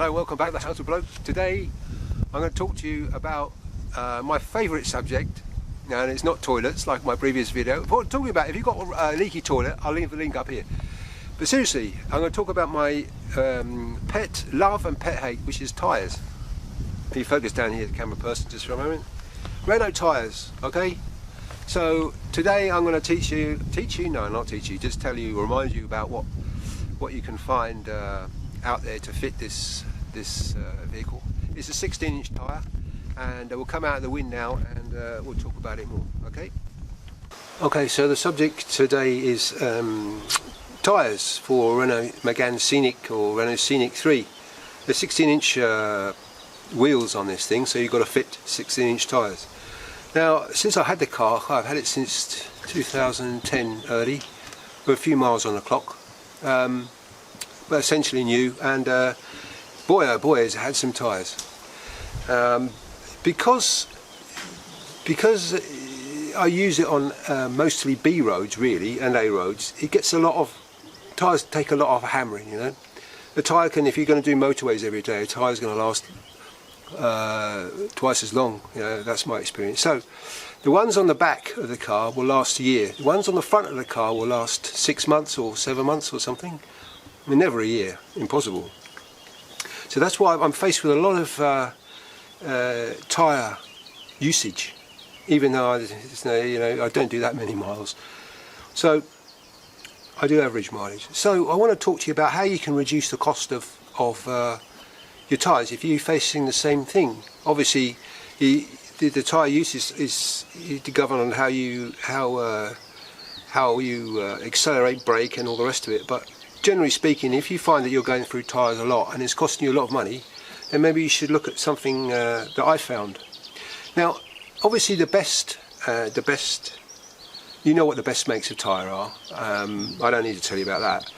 Hello, welcome back to HowToBloke. Today I'm going to talk to you about my favourite subject, and it's not toilets like my previous video. What I'm talking about, if you've got a leaky toilet, I'll leave the link up here. But seriously, I'm going to talk about my pet love and pet hate, which is tyres. Can you focus down here, the camera person, just for a moment? Renault tyres, okay? So today I'm going to just tell you, remind you about what you can find out there to fit this vehicle. It's a 16-inch tyre, and we'll come out of the wind now and we'll talk about it more, okay? Okay, so the subject today is tyres for Renault Megane Scenic or Renault Scenic 3. The 16-inch wheels on this thing, so you've got to fit 16-inch tyres. Now, since I had the car, I've had it since 2010 early, with a few miles on the clock. But essentially new, and boy oh boy has it had some tyres. Because I use it on mostly B roads really, and A roads, it gets a lot of, tyres take a lot of hammering, you know. The tyre can, if you're going to do motorways every day, a tyre's going to last twice as long, you know, that's my experience. So the ones on the back of the car will last a year. The ones on the front of the car will last 6 months or 7 months or something. I mean, never a year, impossible. So that's why I'm faced with a lot of tyre usage, even though I don't do that many miles. So I do average mileage. So I want to talk to you about how you can reduce the cost of your tyres if you're facing the same thing. Obviously, the tyre use is governed on how you accelerate, brake, and all the rest of it. But generally speaking, if you find that you're going through tyres a lot and it's costing you a lot of money, then maybe you should look at something that I found. Now, obviously the best, you know what the best makes of tyre are. I don't need to tell you about that.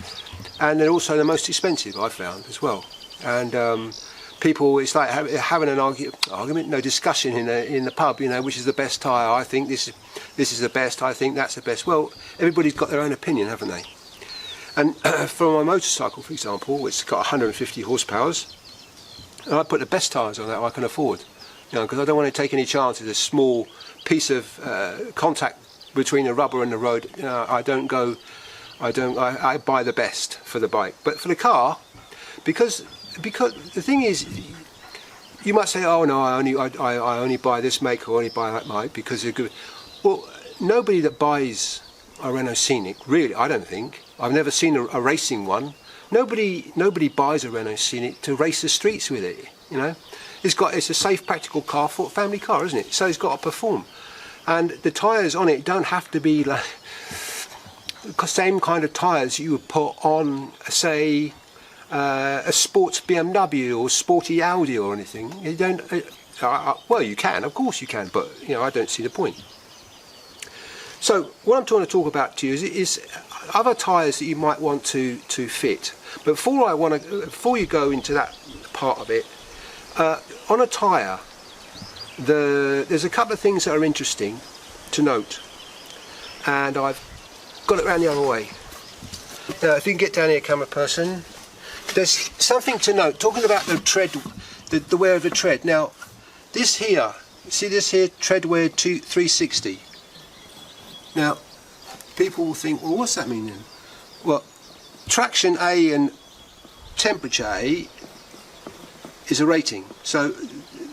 And they're also the most expensive, I found, as well. And people, it's like having an argument, no discussion in the pub, you know, which is the best tyre. I think this is the best, I think that's the best. Well, everybody's got their own opinion, haven't they? And for my motorcycle, for example, it's got 150 horsepower, and I put the best tyres on that I can afford, you know, because I don't want to take any chances. A small piece of contact between the rubber and the road, you know, I buy the best for the bike. But for the car, because the thing is, you might say, oh no, I only buy this make or only buy that make because they're good. Well, nobody that buys a Renault Scenic, really, I don't think. I've never seen a racing one. Nobody buys a Renault Scenic to race the streets with it, you know. It's a safe, practical car for a family car, isn't it? So it's got to perform. And the tyres on it don't have to be like the same kind of tyres you would put on, say, a sports BMW or sporty Audi or anything. You don't. Well, you can, of course you can, but you know, I don't see the point. So what I'm trying to talk about to you is other tyres that you might want to fit. But before you go into that part of it, on a tyre, there's a couple of things that are interesting to note, and I've got it around the other way. Now, if you can get down here, camera person, there's something to note. Talking about the tread, the wear of the tread. Now, this here, see this here, Treadwear 360. Now, people will think, well, what's that mean then? Well, traction A and temperature A is a rating, so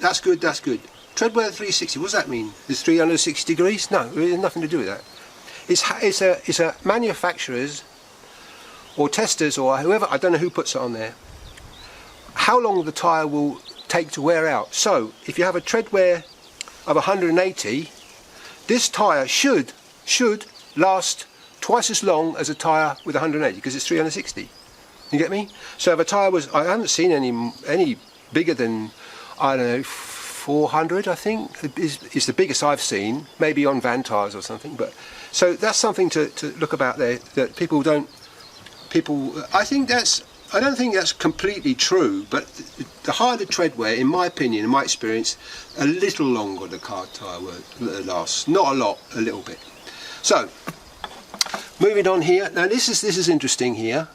that's good, that's good. Treadwear 360, what does that mean? Is 360 degrees? No, it has nothing to do with that. It's a manufacturer's or testers or whoever, I don't know who puts it on there, how long the tyre will take to wear out. So, if you have a treadwear of 180, this tyre should last twice as long as a tyre with 180 because it's 360. You get me? So if a tyre was, I haven't seen any bigger than, I don't know, 400 I think is the biggest I've seen, maybe on van tyres or something. But so that's something to look about there, that people don't, I don't think that's completely true, but the higher the treadwear, in my opinion, in my experience, a little longer the car tyre lasts. Not a lot, a little bit. So, moving on here. Now this is interesting here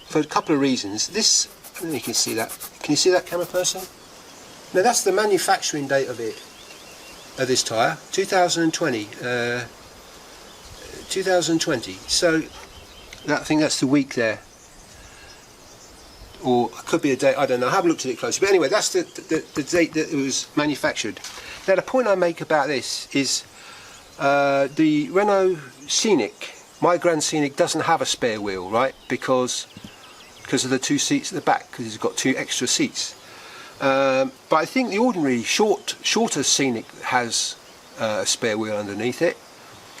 for a couple of reasons. This I don't know if you can see that. Can you see that, camera person? Now that's the manufacturing date of it, of this tyre, 2020. 2020. So I think that's the week there, or it could be a date. I don't know. I haven't looked at it closely. But anyway, that's the date that it was manufactured. Now the point I make about this is the Renault Scenic, my Grand Scenic, doesn't have a spare wheel, right? Because of the 2 seats at the back, because it's got 2 extra seats. But I think the ordinary shorter Scenic has a spare wheel underneath it.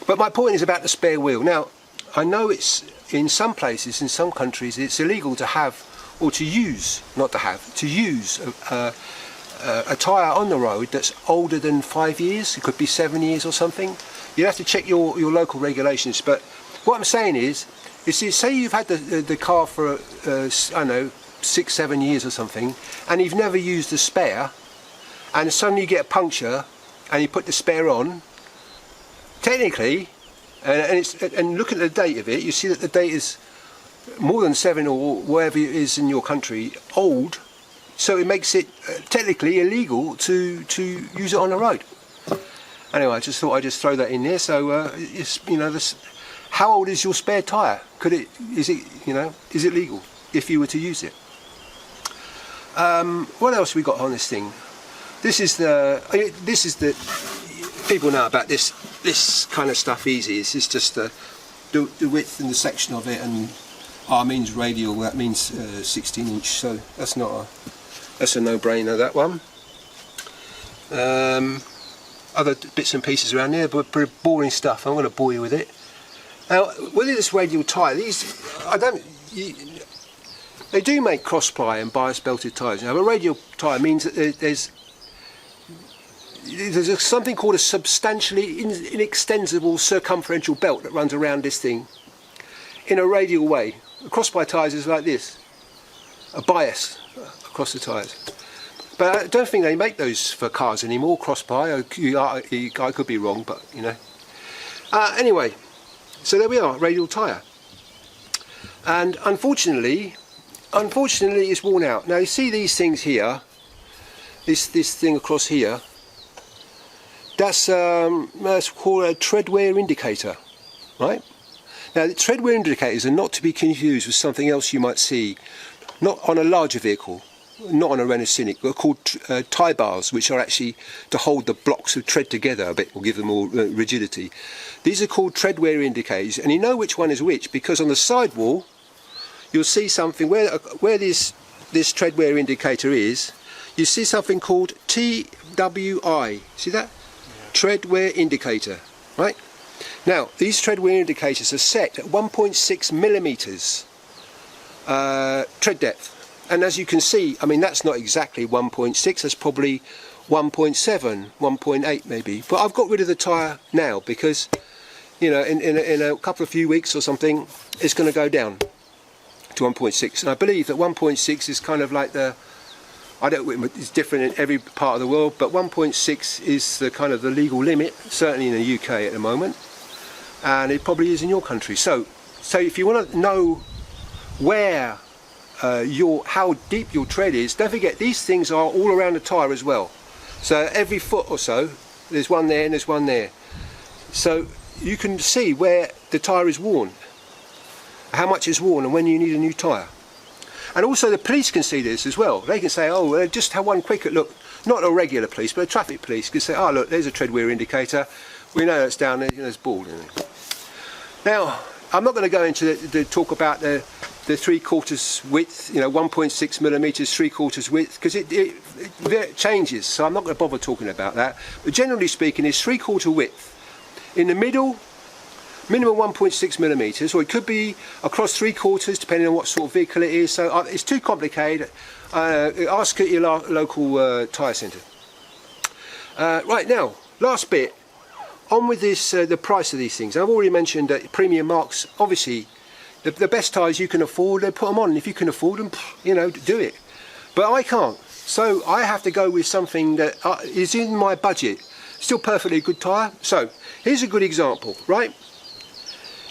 But my point is about the spare wheel. Now, I know it's in some places, in some countries, it's illegal to have, or to use, not to have, to use a tyre on the road that's older than 5 years. It could be 7 years or something. You have to check your local regulations. But what I'm saying is say you've had the car for I don't know, 6-7 years or something, and you've never used the spare, and suddenly you get a puncture and you put the spare on. Technically, and look at the date of it, you see that the date is more than 7 or whatever it is in your country old, so it makes it technically illegal to use it on the road. Anyway, I just thought I'd just throw that in there. So how old is your spare tyre? Is it legal if you were to use it? What else we got on this thing? This is the people know about this kind of stuff easy. This is just the width and the section of it, and R means radial, that means 16 inch, so that's a no-brainer, that one. Other bits and pieces around there, but pretty boring stuff. I'm going to bore you with it. Now, with this radial tyre, they do make cross-ply and bias belted tyres. Now, a radial tyre means that there's something called a substantially inextensible circumferential belt that runs around this thing in a radial way. A cross-ply tyres is like this, a bias across the tyres. But I don't think they make those for cars anymore, cross-ply. I could be wrong, but you know. Anyway, so there we are, radial tyre. And unfortunately it's worn out. Now you see these things here, this thing across here, that's called a treadwear indicator, right? Now the treadwear indicators are not to be confused with something else you might see, not on a larger vehicle, not on a Renault Scenic, but called tie bars, which are actually to hold the blocks of tread together a bit, or give them more rigidity. These are called treadwear indicators, and you know which one is which because on the sidewall you'll see something where this treadwear indicator is. You see something called TWI. See that? Treadwear indicator, right? Now these treadwear indicators are set at 1.6 millimeters tread depth. And as you can see, I mean, that's not exactly 1.6, that's probably 1.7, 1.8 maybe. But I've got rid of the tyre now because, you know, in a couple of few weeks or something, it's going to go down to 1.6. And I believe that 1.6 is kind of like it's different in every part of the world, but 1.6 is the kind of the legal limit, certainly in the UK at the moment. And it probably is in your country. So if you want to know where how deep your tread is, don't forget these things are all around the tyre as well. So every foot or so there's one there and there's one there, so you can see where the tyre is worn, how much is worn, and when you need a new tyre. And also the police can see this as well. They can say, oh, just have one quick look, not a regular police but a traffic police can say, oh look, there's a treadwear indicator, we know it's down there, you know, it's bald. Now I'm not going to go into the talk about the 3/4 width, you know, 1.6 millimeters 3/4 width, because it changes, so I'm not going to bother talking about that. But generally speaking, it's 3/4 width. In the middle, minimum 1.6 millimeters, or it could be across 3/4 depending on what sort of vehicle it is. So it's too complicated. Ask at your local tyre centre. Right now, last bit. On with this, the price of these things. I've already mentioned that premium marques, obviously, the best tyres you can afford, they put them on. If you can afford them, you know, do it. But I can't, so I have to go with something that is in my budget. Still perfectly good tyre. So here's a good example, right?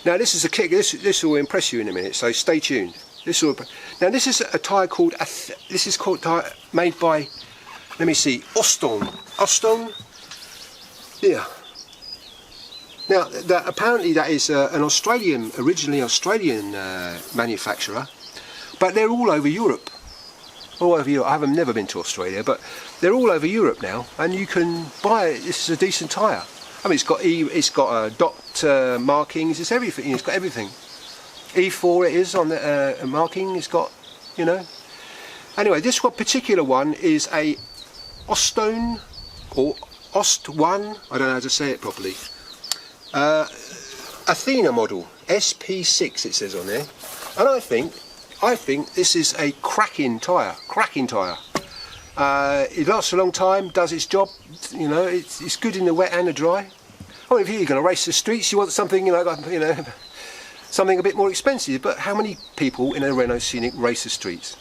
Now this is a kick. This will impress you in a minute, so stay tuned. This is now this is a tyre called this is called tyre made by, let me see, Oston. Yeah. Now apparently that is an originally Australian manufacturer, but they're all over Europe. All over Europe. I've never been to Australia, but they're all over Europe now, and you can buy it. This is a decent tyre. I mean, it's got dot markings. It's everything. It's got everything. E4 it is on the marking. It's got, you know. Anyway, this particular one is a Oston or Ost1. I don't know how to say it properly. Athena model SP6 it says on there, and I think this is a cracking tyre. It lasts a long time, does its job. You know, it's good in the wet and the dry. I mean, if you're going to race the streets, you want something, something a bit more expensive. But how many people in a Renault Scenic race the streets?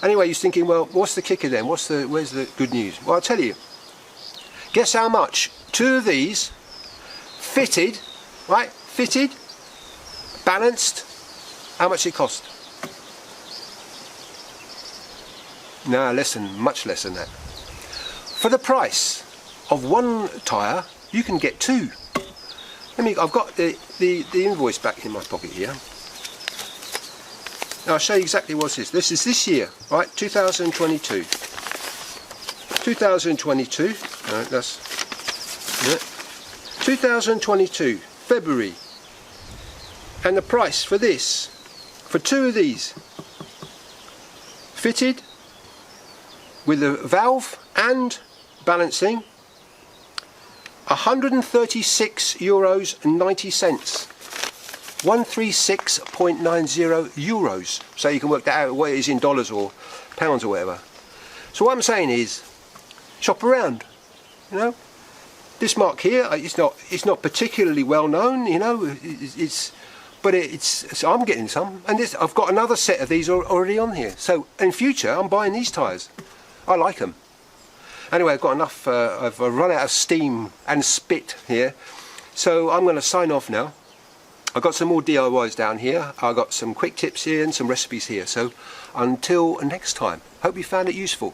Anyway, you're thinking, well, what's the kicker then? Where's the good news? Well, I'll tell you. Guess how much 2 of these, fitted, right? Fitted, balanced. How much it cost? No, much less than that. For the price of 1 tyre, you can get 2. I've got the invoice back in my pocket here. Now I'll show you exactly what it is. This is this year, right? 2022. 2022. No, that's 2022 February, and the price for this, for 2 of these, fitted with a valve and balancing, €136.90. 136.90 euros. So you can work that out what it is in dollars or pounds or whatever. So what I'm saying is, shop around. You know, this mark here, it's not particularly well known. You know, so I'm getting some, and I've got another set of these already on here. So in future, I'm buying these tyres. I like them. Anyway, I've got enough. I've run out of steam and spit here, so I'm going to sign off now. I've got some more DIYs down here. I've got some quick tips here and some recipes here. So until next time, hope you found it useful.